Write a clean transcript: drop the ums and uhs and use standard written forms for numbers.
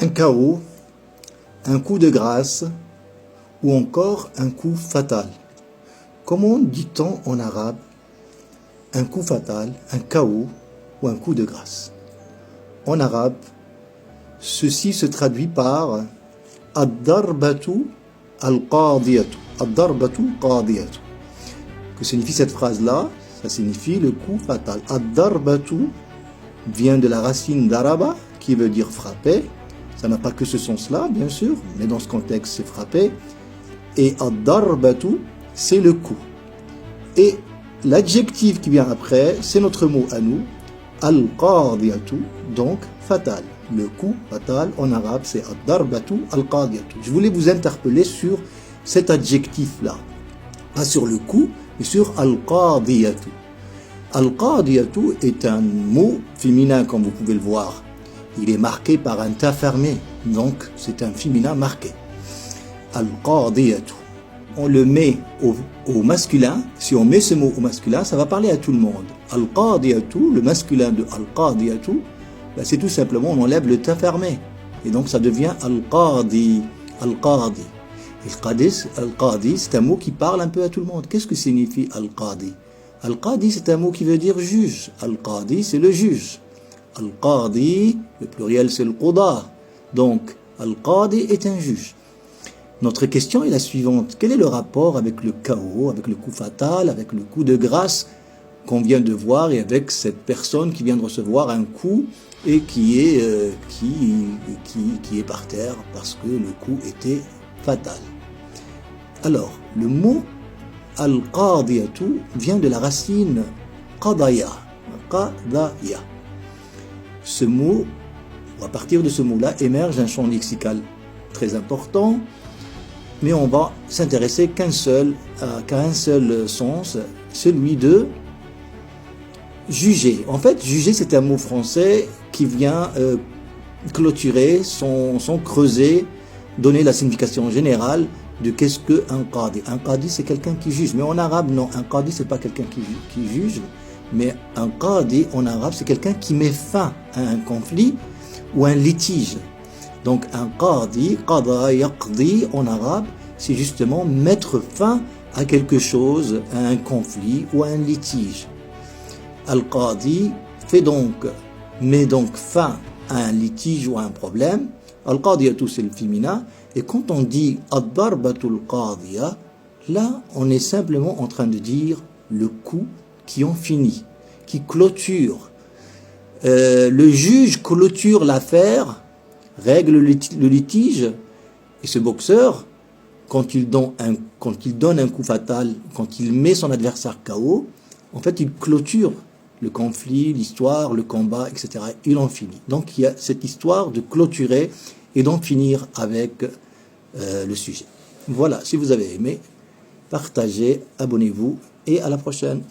un KO, un coup de grâce ou encore un coup fatal. Comment dit-on en arabe un coup fatal, un KO ou un coup de grâce? En arabe, ceci se traduit par ad-darbatu al-qadiyatu. Ad-darbatu al-qadiyatu. Que signifie cette phrase-là? Ça signifie le coup fatal. Ad-darbatu vient de la racine daraba qui veut dire frapper. Ça n'a pas que ce sens-là, bien sûr, mais dans ce contexte, c'est frapper. Et ad-darbatu, c'est le coup. Et l'adjectif qui vient après, c'est notre mot à nous, al-qadiyatu, donc fatal. Le coup fatal en arabe, c'est ad-darbatu al-qadiyatu. Je voulais vous interpeller sur cet adjectif-là. Pas sur le coup, mais sur al-qadiyatu. Al-qadiyatu est un mot féminin, comme vous pouvez le voir. Il est marqué par un ta fermé, donc c'est un féminin marqué. Al-qadiyatu. On le met au masculin. Si on met ce mot au masculin, ça va parler à tout le monde. Al-qadiyatu, le masculin de al-qadiyatu, ben c'est tout simplement, on enlève le ta fermé. Et donc ça devient al-qadi. Al-qadi. Al-qadi, c'est un mot qui parle un peu à tout le monde. Qu'est-ce que signifie al-qadi? Al-qadi, c'est un mot qui veut dire juge. Al-qadi, c'est le juge. Al-qadi, le pluriel, c'est le quda. Donc, al-qadi est un juge. Notre question est la suivante. Quel est le rapport avec le KO, avec le coup fatal, avec le coup de grâce qu'on vient de voir et avec cette personne qui vient de recevoir un coup et qui est par terre parce que le coup était fatal? Alors, le mot al-qadiyatu vient de la racine qadaya. Qadaya. Ce mot, à partir de ce mot-là, émerge un champ lexical très important, mais on va s'intéresser qu'à un seul sens, celui de juger. En fait, juger, c'est un mot français qui vient clôturer, sans creuser, donner la signification générale de qu'est-ce qu'un qadi. Un qadi, c'est quelqu'un qui juge. Mais en arabe, non, un qadi, c'est pas quelqu'un qui juge. Mais un qadi, en arabe, c'est quelqu'un qui met fin à un conflit ou un litige. Donc un qadi, qada yaqdi en arabe, c'est justement mettre fin à quelque chose, à un conflit ou à un litige. Al-qadi met donc fin à un litige ou à un problème. Al-qadiyatu, c'est le féminin. Et quand on dit ad-darbatul qadiya, là, on est simplement en train de dire le coup qui en finit, qui clôture. Le juge clôture l'affaire, règle le litige, et ce boxeur, quand il donne un coup fatal, quand il met son adversaire KO, en fait, il clôture le conflit, l'histoire, le combat, etc. Il en finit. Donc, il y a cette histoire de clôturer et d'en finir avec le sujet. Voilà, si vous avez aimé, partagez, abonnez-vous et à la prochaine.